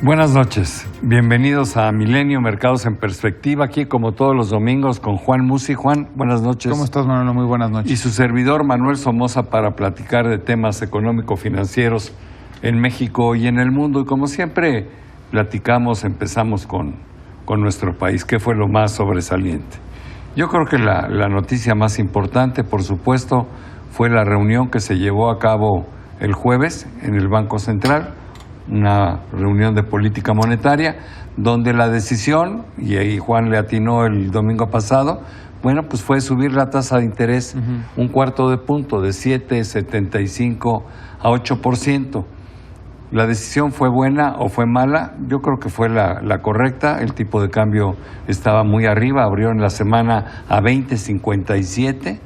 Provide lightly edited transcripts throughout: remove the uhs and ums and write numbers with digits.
Buenas noches, bienvenidos a Milenio Mercados en Perspectiva, aquí como todos los domingos con Juan Musi. Juan, buenas noches. ¿Cómo estás, Manolo? Muy buenas noches. Y su servidor Manuel Somoza para platicar de temas económico-financieros en México y en el mundo. Y como siempre platicamos, empezamos con nuestro país, ¿qué fue lo más sobresaliente? Yo creo que la noticia más importante, por supuesto, fue la reunión que se llevó a cabo el jueves en el Banco Central, una reunión de política monetaria, donde la decisión, y ahí Juan le atinó el domingo pasado, bueno, pues fue subir la tasa de interés un cuarto de punto, de 7.75 a 8%. ¿La decisión fue buena o fue mala? Yo creo que fue la correcta. El tipo de cambio estaba muy arriba, abrió en la semana a 20.57,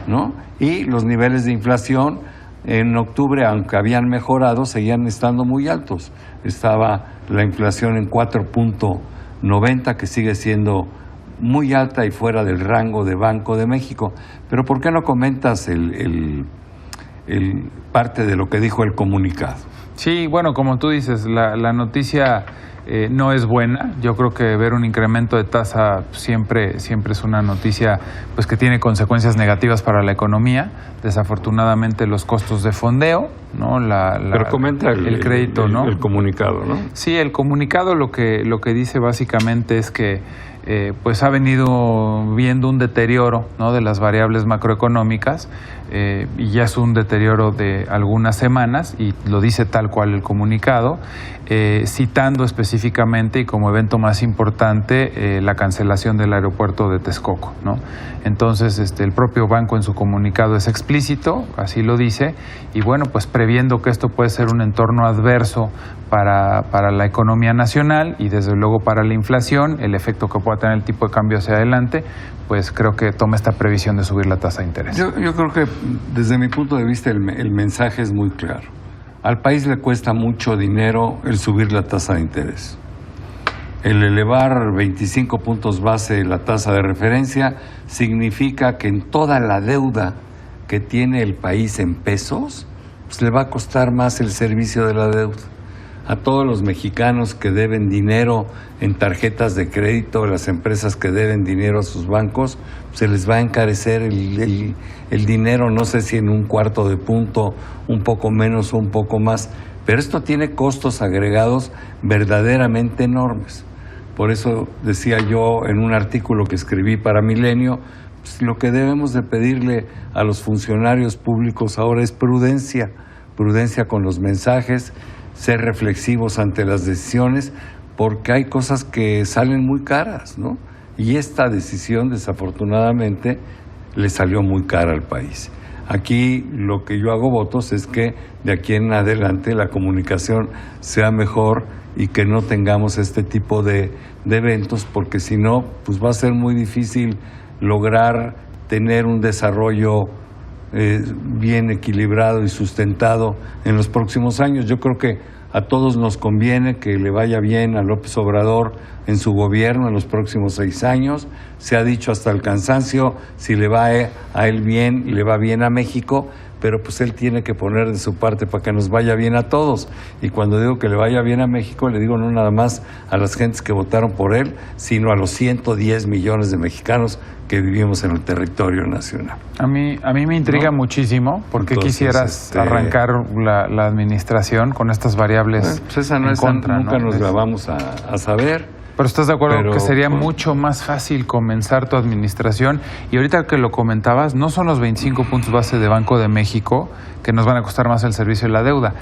¿no? Y los niveles de inflación en octubre, aunque habían mejorado, seguían estando muy altos. Estaba la inflación en 4.90, que sigue siendo muy alta y fuera del rango de Banco de México. Pero ¿por qué no comentas el parte de lo que dijo el comunicado? Sí, bueno, como tú dices, la noticia no es buena. Yo creo que ver un incremento de tasa siempre es una noticia pues que tiene consecuencias negativas para la economía. Desafortunadamente los costos de fondeo, ¿no? Pero comenta el crédito, ¿no? El comunicado, ¿no? Sí, el comunicado lo que dice básicamente es que pues ha venido viendo un deterioro, ¿no?, de las variables macroeconómicas, y ya es un deterioro de algunas semanas, y lo dice tal cual el comunicado, citando específicamente y como evento más importante la cancelación del aeropuerto de Texcoco, ¿no? Entonces el propio banco en su comunicado es explícito, así lo dice, y bueno, pues previendo que esto puede ser un entorno adverso para la economía nacional y desde luego para la inflación, el efecto que pueda tener el tipo de cambio hacia adelante, pues creo que toma esta previsión de subir la tasa de interés. Yo creo que desde mi punto de vista el mensaje es muy claro. Al país le cuesta mucho dinero el subir la tasa de interés. El elevar 25 puntos base la tasa de referencia significa que en toda la deuda que tiene el país en pesos, pues le va a costar más el servicio de la deuda. A todos los mexicanos que deben dinero en tarjetas de crédito, las empresas que deben dinero a sus bancos, se les va a encarecer el dinero, no sé si en un cuarto de punto, un poco menos o un poco más, pero esto tiene costos agregados verdaderamente enormes. Por eso decía yo en un artículo que escribí para Milenio, pues lo que debemos de pedirle a los funcionarios públicos ahora es prudencia con los mensajes, ser reflexivos ante las decisiones, porque hay cosas que salen muy caras, ¿no? Y esta decisión, desafortunadamente, le salió muy cara al país. Aquí lo que yo hago votos es que de aquí en adelante la comunicación sea mejor y que no tengamos este tipo de eventos, porque si no, pues va a ser muy difícil lograr tener un desarrollo bien equilibrado y sustentado en los próximos años. Yo creo que a todos nos conviene que le vaya bien a López Obrador en su gobierno en los próximos 6 años. Se ha dicho hasta el cansancio, si le va a él bien, le va bien a México, pero pues él tiene que poner de su parte para que nos vaya bien a todos. Y cuando digo que le vaya bien a México, le digo no nada más a las gentes que votaron por él, sino a los 110 millones de mexicanos que vivimos en el territorio nacional. A mí me intriga muchísimo, porque quisieras arrancar la administración con estas variables pues esa no en es contra, nunca ¿no? nos la vamos a saber. Pero ¿estás de acuerdo que sería mucho más fácil comenzar tu administración? Y ahorita que lo comentabas, no son los 25 puntos base de Banco de México que nos van a costar más el servicio de la deuda.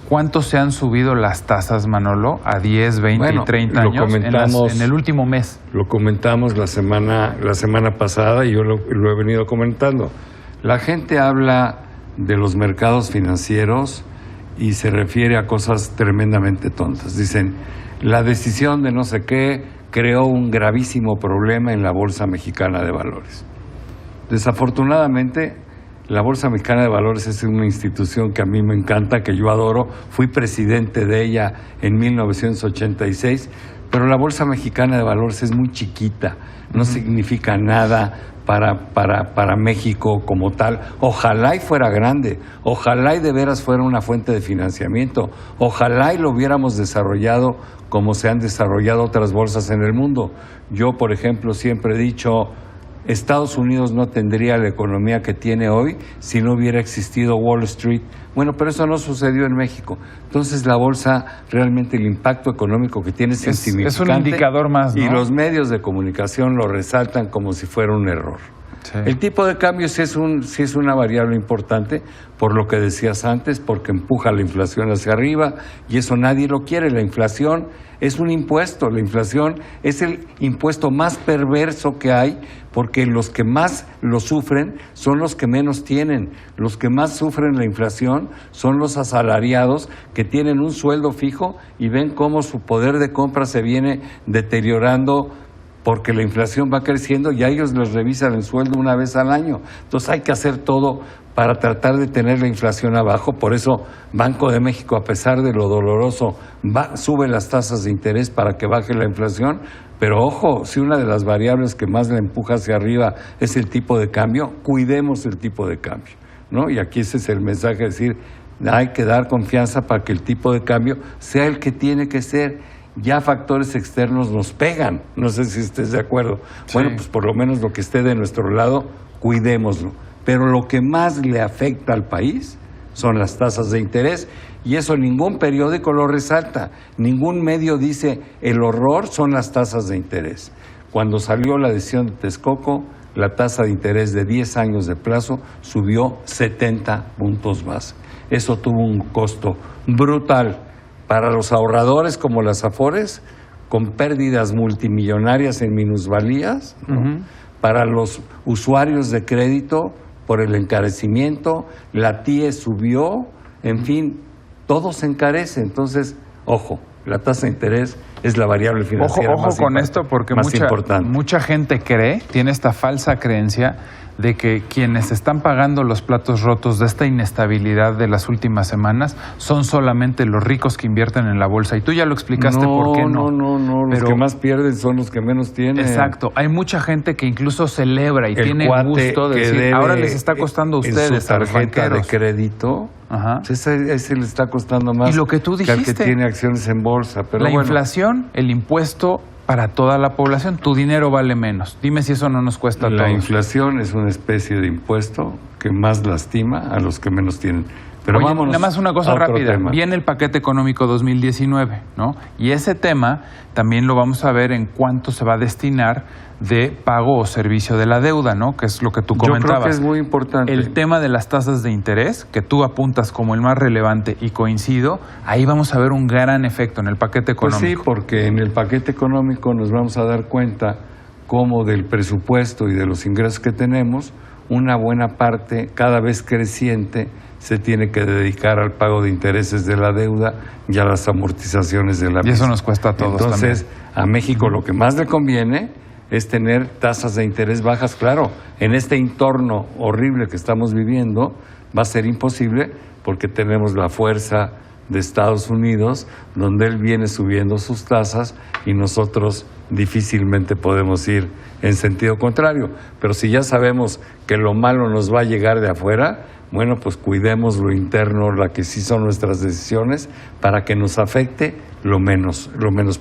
¿Cuánto se han subido las tasas, Manolo, a 10, 20 y 30 años en el último mes? Lo comentamos la semana pasada y yo lo he venido comentando. La gente habla de los mercados financieros y se refiere a cosas tremendamente tontas. Dicen, la decisión de no sé qué creó un gravísimo problema en la Bolsa Mexicana de Valores. Desafortunadamente, La Bolsa Mexicana de Valores es una institución que a mí me encanta, que yo adoro. Fui presidente de ella en 1986, pero la Bolsa Mexicana de Valores es muy chiquita, no significa nada para México como tal. Ojalá y fuera grande, ojalá y de veras fuera una fuente de financiamiento, ojalá y lo hubiéramos desarrollado como se han desarrollado otras bolsas en el mundo. Yo, por ejemplo, siempre he dicho, Estados Unidos no tendría la economía que tiene hoy si no hubiera existido Wall Street. Bueno, pero eso no sucedió en México. Entonces la bolsa, realmente el impacto económico que tiene es insignificante. Es un indicador más, ¿no? Y los medios de comunicación lo resaltan como si fuera un error. Sí. El tipo de cambio sí es una variable importante, por lo que decías antes, porque empuja la inflación hacia arriba, y eso nadie lo quiere. La inflación es un impuesto, la inflación es el impuesto más perverso que hay, porque los que más lo sufren son los que menos tienen. Los que más sufren la inflación son los asalariados, que tienen un sueldo fijo y ven cómo su poder de compra se viene deteriorando porque la inflación va creciendo y a ellos les revisan el sueldo una vez al año. Entonces hay que hacer todo para tratar de tener la inflación abajo. Por eso Banco de México, a pesar de lo doloroso, sube las tasas de interés para que baje la inflación. Pero ojo, si una de las variables que más la empuja hacia arriba es el tipo de cambio, cuidemos el tipo de cambio, ¿no? Y aquí ese es el mensaje, es decir, hay que dar confianza para que el tipo de cambio sea el que tiene que ser. Ya factores externos nos pegan, no sé si estés de acuerdo. Sí. Bueno, pues por lo menos lo que esté de nuestro lado, cuidémoslo. Pero lo que más le afecta al país son las tasas de interés, y eso ningún periódico lo resalta, ningún medio dice el horror son las tasas de interés. Cuando salió la decisión de Texcoco, la tasa de interés de 10 años de plazo subió 70 puntos base. Eso tuvo un costo brutal para los ahorradores como las Afores, con pérdidas multimillonarias en minusvalías, ¿no? Para los usuarios de crédito, por el encarecimiento, la TIE subió, en fin, todo se encarece. Entonces, ojo, la tasa de interés es la variable financiera ojo con esto, porque mucha gente tiene esta falsa creencia de que quienes están pagando los platos rotos de esta inestabilidad de las últimas semanas son solamente los ricos que invierten en la bolsa. Y tú ya lo explicaste por qué no. No. Los que más pierden son los que menos tienen. Exacto. Hay mucha gente que incluso celebra y tiene gusto de decir, ahora les está costando a ustedes, en su tarjeta de crédito. Ajá. Ese le está costando más, y lo que tú dijiste, que al que tiene acciones en bolsa. Pero la inflación, el impuesto para toda la población, tu dinero vale menos. Dime si eso no nos cuesta a todos. La inflación es una especie de impuesto que más lastima a los que menos tienen. Pero oye, vámonos, nada más una cosa rápida. Viene el paquete económico 2019, ¿no? Y ese tema también lo vamos a ver en cuánto se va a destinar de pago o servicio de la deuda, ¿no? Que es lo que tú comentabas. Yo creo que es muy importante. El tema de las tasas de interés, que tú apuntas como el más relevante, y coincido, ahí vamos a ver un gran efecto en el paquete económico. Pues sí, porque en el paquete económico nos vamos a dar cuenta cómo del presupuesto y de los ingresos que tenemos, una buena parte, cada vez creciente, se tiene que dedicar al pago de intereses de la deuda y a las amortizaciones de la misma. Y eso nos cuesta a todos. Entonces, también. A México lo que más le conviene es tener tasas de interés bajas. Claro, en este entorno horrible que estamos viviendo va a ser imposible porque tenemos la fuerza de Estados Unidos, donde él viene subiendo sus tasas y nosotros difícilmente podemos ir en sentido contrario. Pero si ya sabemos que lo malo nos va a llegar de afuera, bueno, pues cuidemos lo interno, la que sí son nuestras decisiones, para que nos afecte lo menos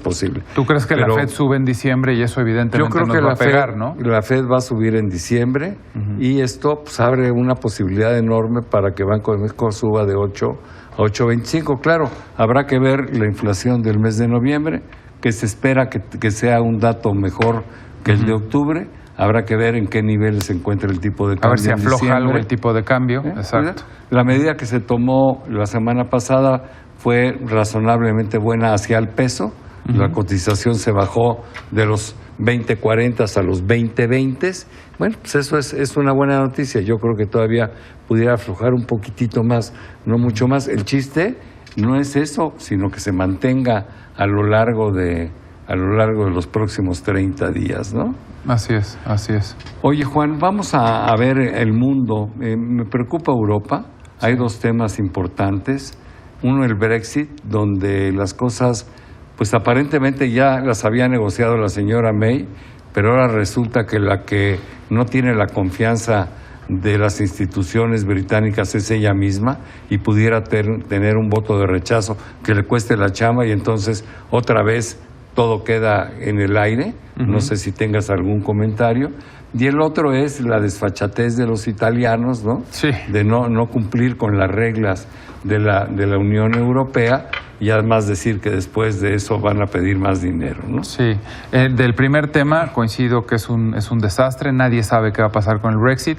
posible. ¿Tú crees que la FED sube en diciembre y eso evidentemente yo creo nos que va a pegar, ¿no? La FED va a subir en diciembre y esto pues abre una posibilidad enorme para que Banco de México suba de 8 a 8.25. Claro, habrá que ver la inflación del mes de noviembre, que se espera que sea un dato mejor que el de octubre. Habrá que ver en qué niveles se encuentra el tipo de cambio. A ver si afloja algo el tipo de cambio. Exacto. La medida que se tomó la semana pasada fue razonablemente buena hacia el peso. La cotización se bajó de los 20.40 a los 20.20. Bueno, pues eso es una buena noticia. Yo creo que todavía pudiera aflojar un poquitito más, no mucho más. El chiste no es eso, sino que se mantenga a lo largo de a lo largo de los próximos 30 días, ¿no? Así es, así es. Oye, Juan, vamos a ver el mundo. Me preocupa Europa. Hay dos temas importantes. Uno, el Brexit, donde las cosas, pues aparentemente ya las había negociado la señora May, pero ahora resulta que la que no tiene la confianza de las instituciones británicas es ella misma y pudiera tener un voto de rechazo que le cueste la chamba y entonces otra vez todo queda en el aire. No sé si tengas algún comentario. Y el otro es la desfachatez de los italianos, ¿no? Sí. De no cumplir con las reglas de la Unión Europea y además decir que después de eso van a pedir más dinero, ¿no? Sí. Del primer tema coincido que es un desastre. Nadie sabe qué va a pasar con el Brexit.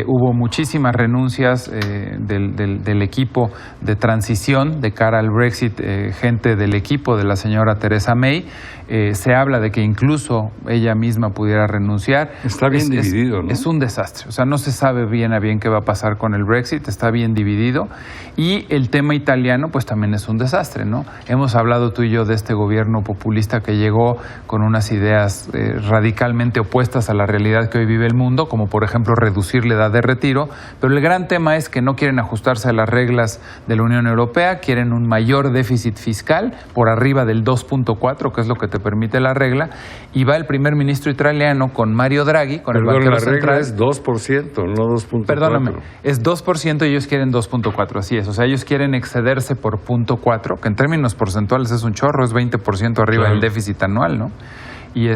Hubo muchísimas renuncias del equipo de transición de cara al Brexit, gente del equipo de la señora Theresa May. Se habla de que incluso ella misma pudiera renunciar. Está bien dividido, ¿no? Es un desastre. O sea, no se sabe bien a bien qué va a pasar con el Brexit. Está bien dividido. Y el tema italiano, pues también es un desastre, ¿no? Hemos hablado tú y yo de este gobierno populista que llegó con unas ideas radicalmente opuestas a la realidad que hoy vive el mundo, como por ejemplo reducir la edad de retiro. Pero el gran tema es que no quieren ajustarse a las reglas de la Unión Europea, quieren un mayor déficit fiscal por arriba del 2.4, que es lo que te permite la regla, y va el primer ministro italiano con Mario Draghi, con el banquero central. La regla es 2%, no 2.4. Perdóname, es 2% y ellos quieren 2.4, así es. O sea, ellos quieren excederse por 0.4, que en términos porcentuales es un chorro, es 20% arriba del déficit anual, ¿no? Y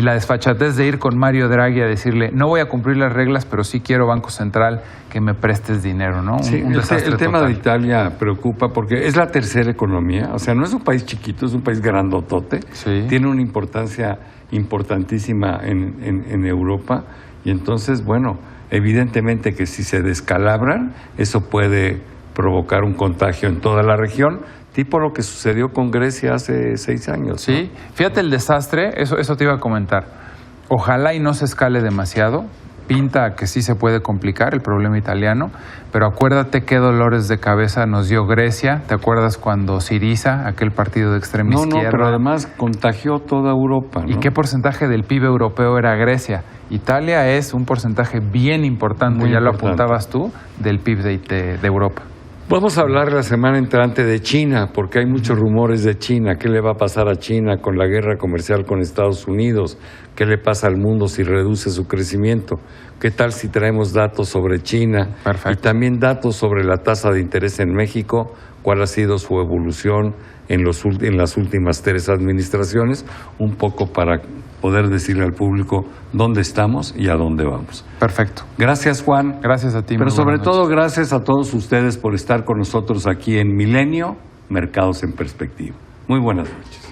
la desfachatez de ir con Mario Draghi a decirle, no voy a cumplir las reglas, pero sí quiero, Banco Central, que me prestes dinero, ¿no? Sí, un desastre el tema total. de Italia preocupa porque es la tercera economía, o sea, no es un país chiquito, es un país grandotote, Sí. tiene una importancia importantísima en Europa y entonces, bueno, evidentemente que si se descalabran, eso puede provocar un contagio en toda la región, tipo lo que sucedió con Grecia hace 6 años. Sí, fíjate el desastre, eso te iba a comentar. Ojalá y no se escale demasiado, pinta a que sí se puede complicar el problema italiano, pero acuérdate qué dolores de cabeza nos dio Grecia. ¿Te acuerdas cuando Syriza, aquel partido de extrema izquierda? No, pero además contagió toda Europa, ¿no? ¿Y qué porcentaje del PIB europeo era Grecia? Italia es un porcentaje bien importante, Muy ya importante. lo apuntabas tú, del PIB de Europa. Vamos a hablar la semana entrante de China, porque hay muchos rumores de China. ¿Qué le va a pasar a China con la guerra comercial con Estados Unidos? ¿Qué le pasa al mundo si reduce su crecimiento? ¿Qué tal si traemos datos sobre China? Perfecto. Y también datos sobre la tasa de interés en México, cuál ha sido su evolución en las últimas 3 administraciones, un poco para poder decirle al público dónde estamos y a dónde vamos. Perfecto. Gracias, Juan. Gracias a ti. Pero muy sobre buenas noches. todo, gracias a todos ustedes por estar con nosotros aquí en Milenio, Mercados en Perspectiva. Muy buenas noches.